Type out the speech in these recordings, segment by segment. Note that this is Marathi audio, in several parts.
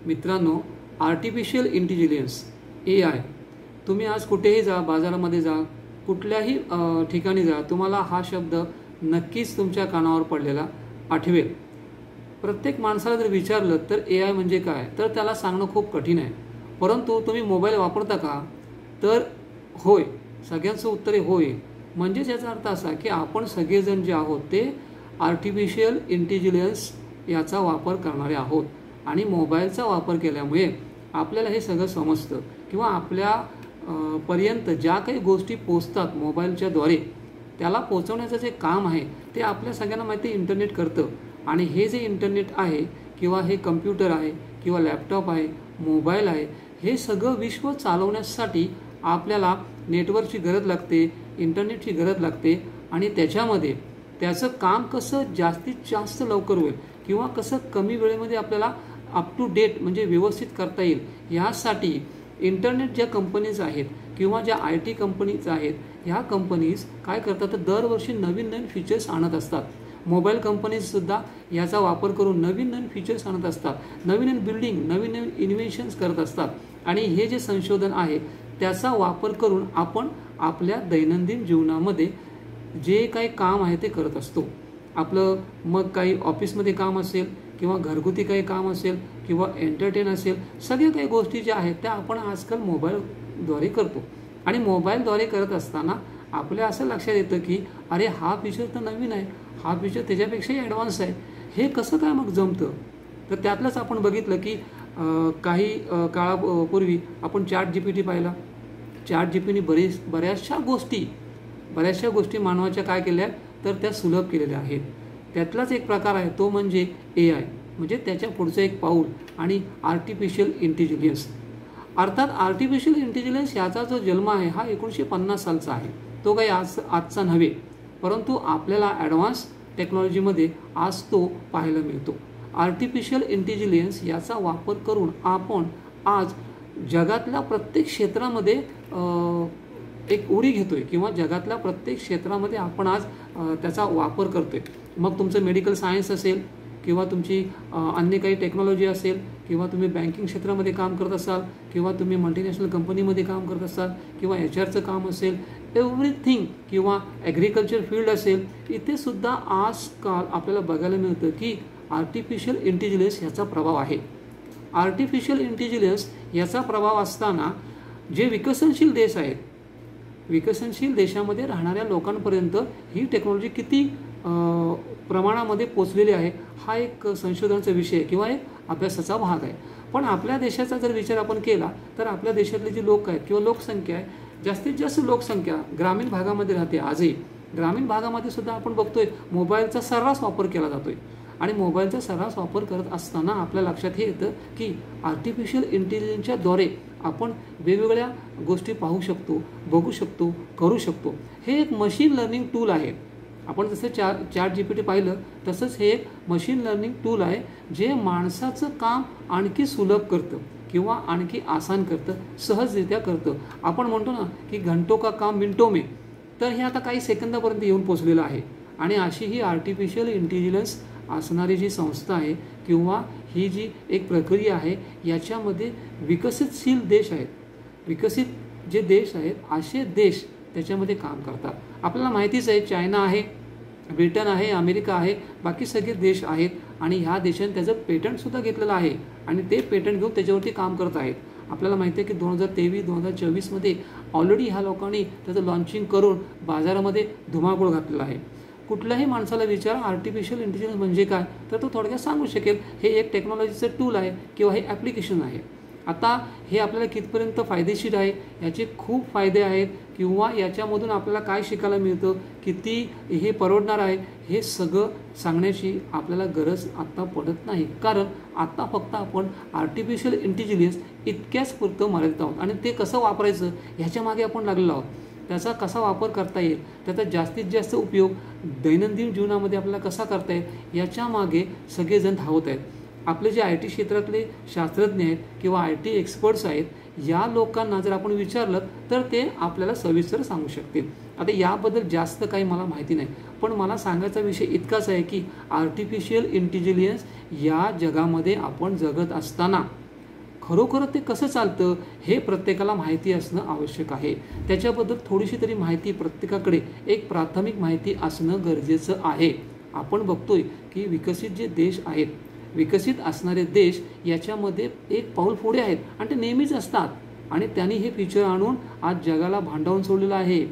मित्रांनो, आर्टिफिशियल इंटेलिजन्स AI, तुम्ही आज कुठेही जा, बाजारामध्ये जा, कुठल्याही ठिकाणी जा, तुम्हाला हा शब्द नक्कीच तुमच्या कानावर पडलेला आठवेल. प्रत्येक माणसाला जर विचारलं तर AI म्हणजे काय, तर त्याला सांगणं खूप कठीण आहे. परंतु तुम्ही मोबाईल वापरता का, तर होय, सगळ्यांचं उत्तर आहे होय. म्हणजेच याचा अर्थ असा की आपण सगळेजण जे आहोत ते आर्टिफिशियल इंटेलिजन्स याचा वापर करणारे आहोत. आणि मोबाईलचा वापर केल्यामुळे आपल्याला हे सगळं समजतं किंवा आपल्या पर्यंत ज्या काही गोष्टी पोचतात मोबाईलच्याद्वारे, त्याला पोचवण्याचं जे काम आहे ते आपल्या सगळ्यांना माहिती इंटरनेट करतं. आणि हे जे इंटरनेट आहे किंवा हे कम्प्युटर आहे किंवा लॅपटॉप आहे, मोबाईल आहे, हे सगळं विश्व चालवण्यासाठी आपल्याला नेटवर्कची गरज लागते, इंटरनेटची गरज लागते. आणि त्याच्यामध्ये त्याचं काम कसं जास्तीत जास्त लवकर होईल किंवा कसं कमी वेळेमध्ये आपल्याला अप टू डेट म्हणजे व्यवस्थित करता येईल, यासाठी इंटरनेट ज्या कंपनीज आहेत किंवा ज्या IT कंपनीज आहेत, ह्या कंपनीज काय करतात तर दरवर्षी नवीन नवीन फीचर्स आणत असतात. मोबाईल कंपनीजसुद्धा याचा वापर करून नवीन नवीन फीचर्स आणत असतात, नवीन नवीन बिल्डिंग, नवीन नवीन इन्व्हेन्शन्स करत असतात. आणि हे जे संशोधन आहे त्याचा वापर करून आपण आपल्या दैनंदिन जीवनामध्ये जे काही काम आहे ते करत असतो. आपलं मग काही ऑफिसमध्ये काम असेल किंवा घरगुती काही काम असेल किंवा एंटरटेन असेल, सगळ्या काही गोष्टी ज्या आहेत त्या आपण आजकाल मोबाईलद्वारे करतो. आणि मोबाईलद्वारे करत असताना आपल्या असं लक्षात येतं की अरे हा फीचर तर नवीन आहे, हा फीचर त्याच्यापेक्षाही ॲडव्हान्स आहे, हे कसं काय मग जमतं. तर त्यातलंच आपण बघितलं की काही काळापूर्वी आपण ChatGPT पाहिला. ChatGPTने बऱ्याचशा गोष्टी मानवाच्या काय केल्या तर त्या सुलभ केलेल्या आहेत. त्यातलाच एक प्रकार आहे तो म्हणजे AI, म्हणजे त्याच्या पुढचं एक पाऊल आणि आर्टिफिशियल इंटेलिजन्स. अर्थात आर्टिफिशियल इंटेलिजन्स याचा जो जन्म आहे हा 1950 सालचा आहे. तो काही आजचा नव्हे, परंतु आपल्याला ॲडव्हान्स टेक्नॉलॉजीमध्ये आज तो पाहायला मिळतो. आर्टिफिशियल इंटेलिजन्स याचा वापर करून आपण आज जगातल्या प्रत्येक क्षेत्रामध्ये एक उडी घेतोय किंवा जगातल्या प्रत्येक क्षेत्रामध्ये आपण आज त्याचा वापर करतोय. मग तुमचं मेडिकल सायन्स असेल किंवा तुमची अन्य काही टेक्नॉलॉजी असेल किंवा तुम्ही बँकिंग क्षेत्रामध्ये काम करत असाल किंवा तुम्ही मल्टीनॅशनल कंपनीमध्ये काम करत असाल किंवा HRचं काम असेल, एव्हरीथिंग, किंवा ॲग्रिकल्चर फील्ड असेल, इथे सुद्धा आजकाल आपल्याला बघायला मिळतं की आर्टिफिशियल इंटेलिजन्स याचा प्रभाव आहे. आर्टिफिशियल इंटेलिजन्स याचा प्रभाव असताना जे विकसनशील देश आहेत, विकसनशील देशामध्ये राहणाऱ्या लोकांपर्यंत ही टेक्नॉलॉजी किती प्रमाणामध्ये पोचलेली आहे हा एक संशोधनाचा विषय किंवा एक अभ्यासाचा भाग आहे. पण आपल्या देशाचा जर विचार आपण केला तर आपल्या देशातले जे लोक आहेत किंवा लोकसंख्या आहे, जास्तीत जास्त लोकसंख्या ग्रामीण भागामध्ये राहते. आजही ग्रामीण भागामध्ये सुद्धा आपण बघतोय मोबाईलचा सर्रास वापर केला जातोय. आणि मोबाईलचा सर्रास वापर करत असताना आपल्या लक्षात हे येतं की आर्टिफिशियल इंटेलिजन्सच्याद्वारे आपण वेगवेगळ्या गोष्टी पाहू शकतो, बघू शकतो, करू शकतो. हे एक मशीन लर्निंग टूल आहे. आपण जसं ChatGPT पाहिलं तसंच हे एक मशीन लर्निंग टूल आहे जे माणसाचं काम आणखी सुलभ करतं किंवा आणखी आसान करतं, सहजरित्या करतं. आपण म्हणतो ना की घंटो का काम मिनटो में, तर हे आता काही सेकंदापर्यंत येऊन पोचलेलं आहे. आणि अशी ही आर्टिफिशियल इंटेलिजन्स असणारी जी संस्था आहे किंवा ही जी एक प्रक्रिया आहे, याच्यामध्ये विकसितशील देश आहेत, विकसित जे देश आहेत असे देश त्याच्यामध्ये काम करतात. आपल्याला माहितीच आहे चायना आहे, ब्रिटन आहे, अमेरिका आहे, बाकी सगळे देश आहेत. आणि ह्या देशाने त्याचं पेटंटसुद्धा घेतलेलं आहे आणि ते पेटंट घेऊन त्याच्यावरती काम करत आहेत. आपल्याला माहिती आहे की 2023-2024मध्ये ऑलरेडी ह्या लोकांनी त्याचं लॉन्चिंग करून बाजारामध्ये धुमाकूळ घातलेला आहे. कुठल्याही माणसाला विचारा आर्टिफिशियल इंटेलिजन्स म्हणजे काय, तर तो थोडक्यात सांगू शकेल हे एक टेक्नॉलॉजीचं टूल आहे किंवा हे ॲप्लिकेशन आहे. आता हे आपल्याला कितपर्यंत फायदेशीर आहे, याचे खूप फायदे आहेत किंवा याच्यामधून आपल्याला काय शिकायला मिळतं, किती हे परवडणार आहे, हे सगळं सांगण्याची आपल्याला गरज आत्ता पडत नाही. कारण आत्ता फक्त आपण आर्टिफिशियल इंटेलिजन्स इतक्याच पुरतं मर्यादित आहोत आणि ते कसं वापरायचं ह्याच्या मागे आपण लागलेलो आहोत. त्याचा कसा वापर करता येईल, त्याचा जास्तीत जास्त उपयोग दैनंदिन जीवनामध्ये आपल्याला कसा करता येईल याच्या मागे सगळेजण धावत आहेत. आपले जे IT क्षेत्रातले शास्त्रज्ञ आहेत किंवा IT एक्सपर्ट्स आहेत, या लोकांना जर आपण विचारलं तर ते आपल्याला सविस्तर सांगू शकतील. आता याबद्दल जास्त काही मला माहिती नाही, पण मला सांगायचा विषय इतकाच आहे की आर्टिफिशियल इंटेलिजन्स या जगामध्ये आपण जगत असताना खरोखर ते कसं चालतं हे प्रत्येकाला माहिती असणं आवश्यक आहे. त्याच्याबद्दल थोडीशी तरी माहिती प्रत्येकाकडे एक प्राथमिक माहिती असणं गरजेचं आहे. आपण बघतोय की विकसित जे देश आहेत, विकसित असणारे देश याच्यामध्ये एक पाऊल पुढे आहेत आणि ते नेहमीच असतात आणि त्यांनी हे फीचर आणून आज जगाला भांडावून सोडलेलं आहे.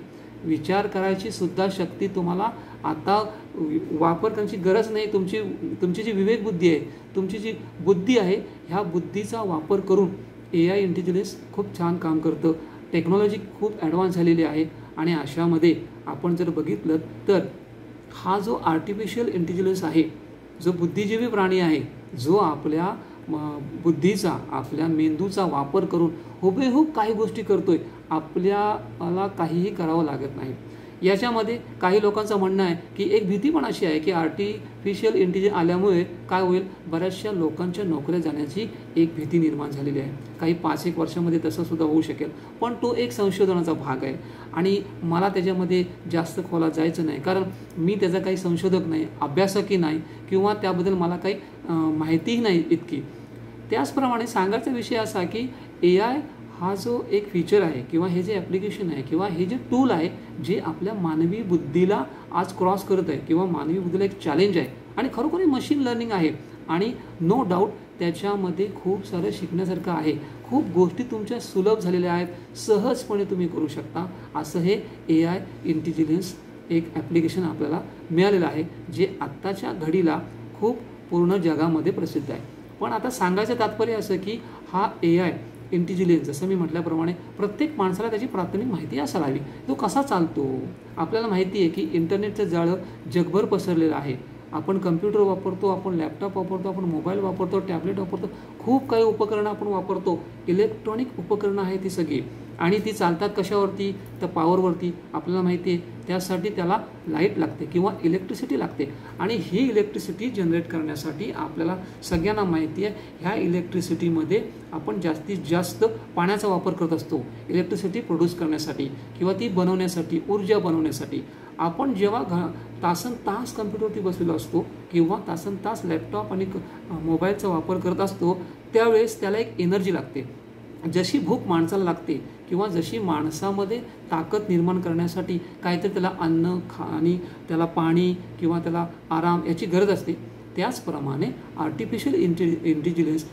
विचार करायची सुद्धा शक्ती तुम्हाला आता वापर करण्याची गरज नाही. तुमची जी विवेक बुद्धी आहे, तुमची जी बुद्धी आहे, ह्या बुद्धीचा वापर करून AI इंटेलिजन्स खूप छान काम करतं. टेक्नॉलॉजी खूप ॲडव्हान्स झालेली आहे आणि अशामध्ये आपण जर बघितलं तर हा जो आर्टिफिशियल इंटेलिजन्स आहे, जो बुद्धिजीवी प्राणी आहे, जो आपल्या बुद्धीचा, आपल्या मेंदूचा वापर करून हुबेहूब काही गोष्टी करतोय, आपल्याला काहीही करावं लागत नाही. याच्यामध्ये काही लोकांचं म्हणणं आहे की एक भीती पण अशी आहे की आर्टिफिशियल इंटेलिजन्स आल्यामुळे काय होईल, बऱ्याचशा लोकांच्या नोकऱ्या जाण्याची एक भीती निर्माण झालेली आहे. काही 5-1 वर्षामध्ये तसं सुद्धा होऊ शकेल, पण तो एक संशोधनाचा भाग आहे आणि मला त्याच्यामध्ये जास्त खोलात जायचं नाही, कारण मी त्याचा काही संशोधक नाही, अभ्यासकही नाही किंवा त्याबद्दल मला काही माहितीही नाही इतकी. त्याचप्रमाणे सांगायचा विषय असा की AI हा जो एक फीचर आहे किंवा हे जे ॲप्लिकेशन आहे किंवा हे जे टूल आहे, जे आपल्या मानवी बुद्धीला आज क्रॉस करत आहे किंवा मानवी बुद्धीला एक चॅलेंज आहे आणि खरोखर मशीन लर्निंग आहे आणि नो डाऊट त्याच्यामध्ये खूप सारं शिकण्यासारखं आहे. खूप गोष्टी तुमच्या सुलभ झालेल्या आहेत, सहजपणे तुम्ही करू शकता. असं हे AI इंटेलिजन्स एक ॲप्लिकेशन आपल्याला मिळालेलं आहे, जे आत्ताच्या घडीला खूप पूर्ण जगामध्ये प्रसिद्ध आहे. पण आता सांगायचं तात्पर्य असं की हा AI इंटेलिजन्स जसं मी म्हटल्याप्रमाणे प्रत्येक माणसाला त्याची प्राथमिक माहिती असायला हवी. तो कसा चालतो. आपल्याला माहिती आहे की इंटरनेटचं जाळं जगभर पसरलेलं आहे. आपण कम्प्युटर वापरतो, आपण लॅपटॉप वापरतो, आपण मोबाईल वापरतो, टॅबलेट वापरतो, खूप काही उपकरणं आपण वापरतो. इलेक्ट्रॉनिक उपकरणं आहेत ती सगळी आणि ती चालतात कशावरती, तर पॉवरवरती. आपल्याला माहिती आहे त्यासाठी त्याला लाईट लागते किंवा इलेक्ट्रिसिटी लागते आणि ही इलेक्ट्रिसिटी जनरेट करण्यासाठी आपल्याला सगळ्यांना माहिती आहे ह्या इलेक्ट्रिसिटीमध्ये आपण जास्तीत जास्त पाण्याचा वापर करत असतो. इलेक्ट्रिसिटी प्रोड्यूस करण्यासाठी किंवा ती बनवण्यासाठी, ऊर्जा बनवण्यासाठी. आपण जेव्हा तासनतास कम्प्युटरवरती बसलेलो असतो किंवा तासनतास लॅपटॉप आणि मोबाईलचा वापर करत असतो, त्यावेळेस त्याला एक एनर्जी लागते. जशी भूक माणसाला लागते किंवा जशी माणसामध्ये ताकद निर्माण करण्यासाठी काहीतरी त्याला अन्न आणि त्याला पाणी किंवा त्याला आराम याची गरज असते, त्याचप्रमाणे आर्टिफिशियल इंटेलिजन्स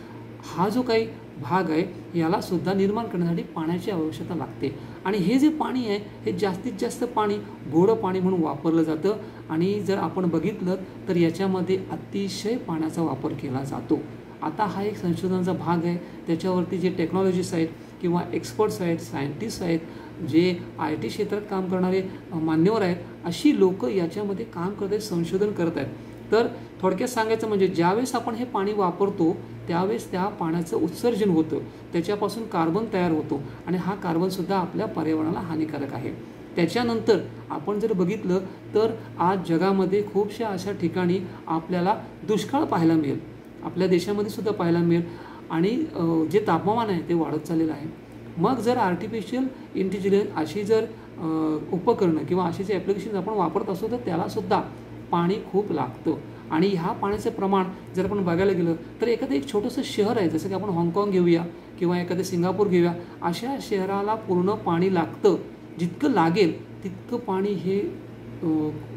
हा जो काही भाग आहे याला सुद्धा निर्माण करण्यासाठी पाण्याची आवश्यकता लागते. आणि हे जे पाणी आहे हे जास्तीत जास्त पाणी गोडं पाणी म्हणून वापरलं जातं आणि जर आपण बघितलं तर याच्यामध्ये अतिशय पाण्याचा वापर केला जातो. आता हा एक संशोधनाचा भाग आहे. त्याच्यावरती जे टेक्नॉलॉजिस्ट आहेत किंवा एक्सपर्ट्स आहेत, सायंटिस्ट आहेत, जे IT क्षेत्रात काम करणारे मान्यवर आहेत, अशी लोक याच्यामध्ये काम करत आहेत, संशोधन करत आहेत. तर थोडक्यात सांगायचं म्हणजे ज्यावेळेस आपण हे पाणी वापरतो त्यावेळेस त्या पाण्याचं उत्सर्जन होतं, त्याच्यापासून कार्बन तयार होतो आणि हा कार्बनसुद्धा आपल्या पर्यावरणाला हानिकारक आहे. त्याच्यानंतर आपण जर बघितलं तर आज जगामध्ये खूपशा अशा ठिकाणी आपल्याला दुष्काळ पाहायला मिळेल, आपल्या देशामध्ये सुद्धा पाहायला मिळेल आणि जे तापमान आहे ते वाढत चाललेलं आहे. मग जर आर्टिफिशियल इंटेलिजन्स अशी जर उपकरणं किंवा असे जे ॲप्लिकेशन आपण वापरत असतो तर त्यालासुद्धा पाणी खूप लागतं आणि ह्या पाण्याचं प्रमाण जर आपण बघायला गेलं तर एखादं एक छोटंसं शहर आहे, जसं की आपण हाँगकाँग घेऊया किंवा एखादं सिंगापूर घेऊया, अशा शहराला पूर्ण पाणी लागतं. जितकं लागेल तितकं पाणी हे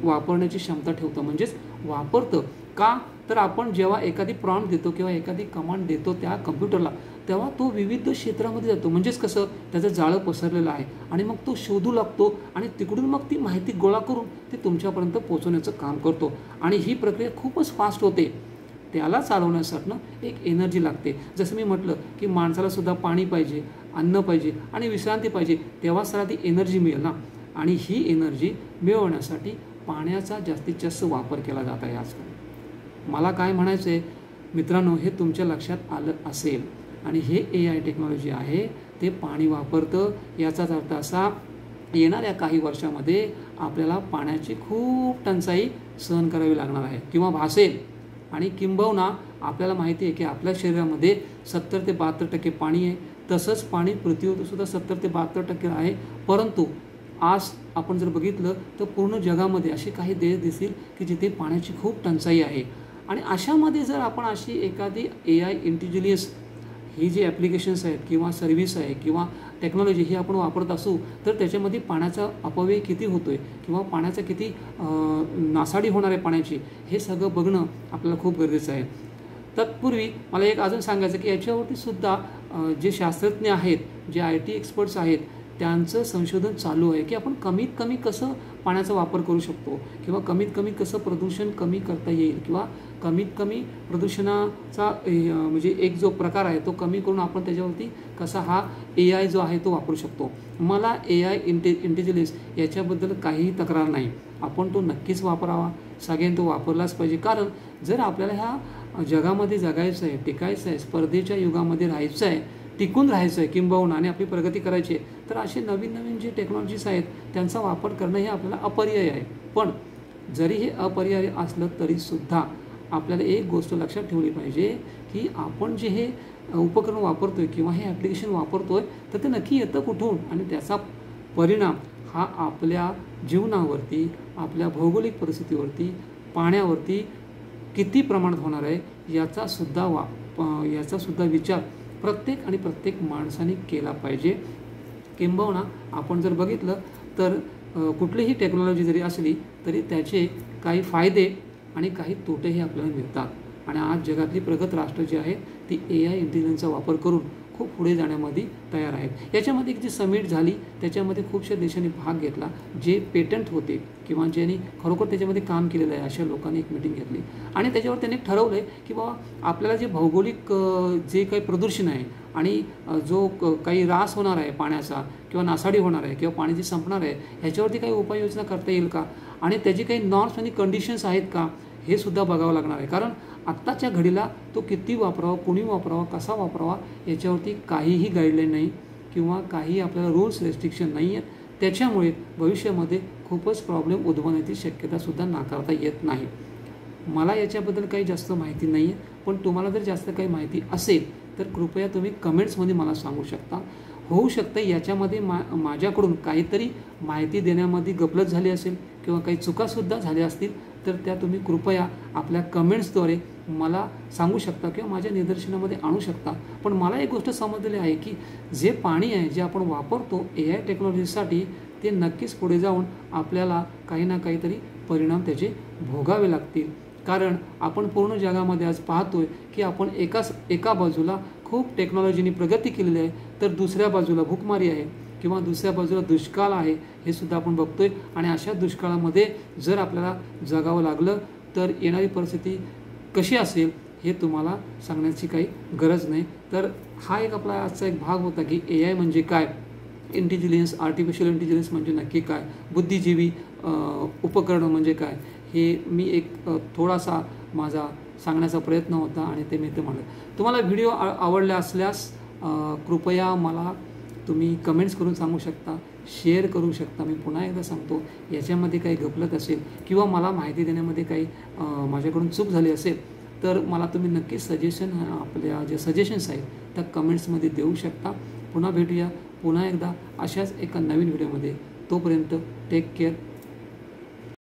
वापरण्याची क्षमता ठेवतं, म्हणजेच वापरतं. का तर आपण जेव्हा एखादी प्रॉम्प्ट देतो किंवा एखादी कमांड देतो त्या कम्प्युटरला, तेव्हा तो विविध क्षेत्रामध्ये जातो. म्हणजेच कसं त्याचं जाळं पसरलेलं आहे आणि मग तो शोधू लागतो आणि तिकडून मग ती माहिती गोळा करून ते तुमच्यापर्यंत पोहोचवण्याचं काम करतो आणि ही प्रक्रिया खूपच फास्ट होते. त्याला चालवण्यासाठी एक एनर्जी लागते. जसं मी म्हटलं की माणसाला सुद्धा पाणी पाहिजे, अन्न पाहिजे आणि विश्रांती पाहिजे, तेव्हाच त्याला ती एनर्जी मिळेल ना. आणि ही एनर्जी मिळवण्यासाठी पाण्याचा जास्तीत जास्त वापर केला जात आहे आजकाल. मला काय म्हणायचं आहे मित्रांनो, हे तुमच्या लक्षात आलं असेल आणि हे AI टेक्नॉलॉजी आहे ते पाणी वापरतं. याचाच अर्थ असा येणाऱ्या काही वर्षामध्ये आपल्याला पाण्याची खूप टंचाई सहन करावी लागणार आहे किंवा भासेल. आणि किंबहुना आपल्याला माहिती आहे की आपल्या शरीरामध्ये 70 ते 72% पाणी आहे. तसंच पाणी पृथ्वीवर सुद्धा 70 ते 72% आहे. परंतु आज आपण जर बघितलं तर पूर्ण जगामध्ये असे काही देश दिसतील की जिथे पाण्याची खूप टंचाई आहे. आणि अशामध्ये जर आपण अशी एखादी AI इंटेलिजन्स ही जी ॲप्लिकेशन्स आहेत किंवा सर्व्हिस आहे किंवा टेक्नॉलॉजी ही आपण वापरत असू तर त्याच्यामध्ये पाण्याचा अपव्यय किती होतो आहे किंवा पाण्याचा किती नासाडी होणार आहे पाण्याची, हे सगळं बघणं आपल्याला खूप गरजेचं आहे. तत्पूर्वी मला एक अजून सांगायचं की याच्यावरती सुद्धा जे शास्त्रज्ञ आहेत, जे IT एक्सपर्ट्स आहेत, त्यांचं संशोधन चालू आहे की आपण कमीत कमी कसं पाण्याचा वापर करू शकतो किंवा कमीत कमी कसं प्रदूषण कमी करता येईल किंवा कमीत कमी प्रदूषणाचा म्हणजे एक जो प्रकार आहे तो कमी करून आपण त्याच्यावरती कसा हा AI जो आहे तो वापरू शकतो. मला AI इंटेलिजन्स याच्याबद्दल काहीही तक्रार नाही. आपण तो नक्कीच वापरावा, सगळ्यांनी तो वापरलाच पाहिजे. कारण जर आपल्याला ह्या जगामध्ये जगायचं आहे, टिकायचं आहे, स्पर्धेच्या युगामध्ये राहायचं आहे, टिकून राहायचं आहे किंबहुना आणि आपली प्रगती करायची आहे, तर असे नवीन नवीन जे टेक्नॉलॉजीज आहेत त्यांचा वापर करणं हे आपल्याला अपरिहार्य आहे. पण जरी हे अपरिहार्य असलं तरीसुद्धा आपल्याला एक गोष्ट लक्षात ठेवली पाहिजे की आपण जे हे उपकरण वापरतो आहे किंवा हे ॲप्लिकेशन वापरतो आहे तर ते नक्की येतं कुठून आणि त्याचा परिणाम हा आपल्या जीवनावरती, आपल्या भौगोलिक परिस्थितीवरती, पाण्यावरती किती प्रमाणात होणार आहे याचा सुद्धा विचार प्रत्येक माणसाने केला पाहिजे. किंबहुना आपण जर बघितलं तर कुठलीही टेक्नॉलॉजी जरी असली तरी त्याचे काही फायदे आणि काही तोटेही आपल्याला मिळतात. आणि आज जगातली प्रगत राष्ट्र जी आहेत ती AI इंटेलिजन्सचा वापर करून खूप पुढे जाण्यामध्ये तयार आहेत. याच्यामध्ये एक जी समिट झाली त्याच्यामध्ये खूपशा देशांनी भाग घेतला. जे पेटंट होते किंवा ज्यांनी खरोखर त्याच्यामध्ये काम केलेलं आहे अशा लोकांनी एक मीटिंग घेतली आणि त्याच्यावर त्यांनी ठरवलं आहे की बाबा आपल्याला जे भौगोलिक जे काही प्रदूषण आहे आणि जो काही ऱ्हास होणार आहे पाण्याचा किंवा नासाडी होणार आहे किंवा पाणी जे संपणार आहे ह्याच्यावरती काही उपाययोजना करता येईल का आणि त्याची काही नॉर्म्स आणि कंडिशन्स आहेत का हे सुद्धा बघावं लागणार आहे. कारण आत्ताच्या घडीला तो किती वापरावा, कोणी वापरावा, कसा वापरावा याच्यावरती काहीही गाईडलाईन नाही किंवा काही आपल्याला रूल्स रेस्ट्रिक्शन नाही आहेत. त्याच्यामुळे भविष्यामध्ये खूपच प्रॉब्लेम उद्भवण्याची शक्यतासुद्धा नाकारता येत नाही. मला याच्याबद्दल काही जास्त माहिती नाही आहे, पण तुम्हाला जर जास्त काही माहिती असेल तर कृपया तुम्ही कमेंट्समध्ये मला सांगू शकता. होऊ शकतं याच्यामध्ये माझ्याकडून काहीतरी माहिती देण्यामध्ये गफलत झाली असेल किंवा काही चुकासुद्धा झाल्या असतील तर त्या तुम्ही कृपया आपल्या कमेंट्सद्वारे मला सांगू शकता किंवा माझ्या निदर्शनामध्ये आणू शकता. पण मला एक गोष्ट समजलेली आहे की जे पाणी आहे जे आपण वापरतो AI टेक्नॉलॉजीसाठी ते नक्कीच पुढे जाऊन आपल्याला काही ना काहीतरी परिणाम त्याचे भोगावे लागतील. कारण आपण पूर्ण जगामध्ये आज पाहतोय की आपण एका बाजूला खूप टेक्नॉलॉजीने प्रगती केलेली आहे तर दुसऱ्या बाजूला भूकमारी आहे किंवा दुसऱ्या बाजूला दुष्काळ आहे हे सुद्धा आपण बघतोय. आणि अशा दुष्काळामध्ये जर आपल्याला जगावं लागलं तर येणारी परिस्थिती कशी असेल हे तुम्हाला सांगण्याची काही गरज नाही. तर हा एक आपला आजचा एक भाग होता की AI म्हणजे काय, आर्टिफिशियल इंटेलिजन्स म्हणजे नक्की काय, बुद्धिजीवी उपकरणं म्हणजे काय, हे मी एक थोडासा माझा सांगण्याचा प्रयत्न होता आणि ते मी म्हणलं. तुम्हाला व्हिडिओ आवडला असल्यास कृपया मला तुम्ही कमेंट्स करून सांगू शकता, शेअर करू शकता. मी पुन्हा एकदा सांगतो याच्यामध्ये काही गफलत असेल किंवा मला माहिती देण्यामध्ये काही माझ्याकडून चूक झाली असेल तर मला तुम्ही नक्कीच आपल्या जे सजेशन्स आहेत त्या कमेंट्समध्ये देऊ शकता. पुन्हा भेटूया पुन्हा एकदा अशाच एका नवीन व्हिडिओमध्ये. तोपर्यंत टेक केअर.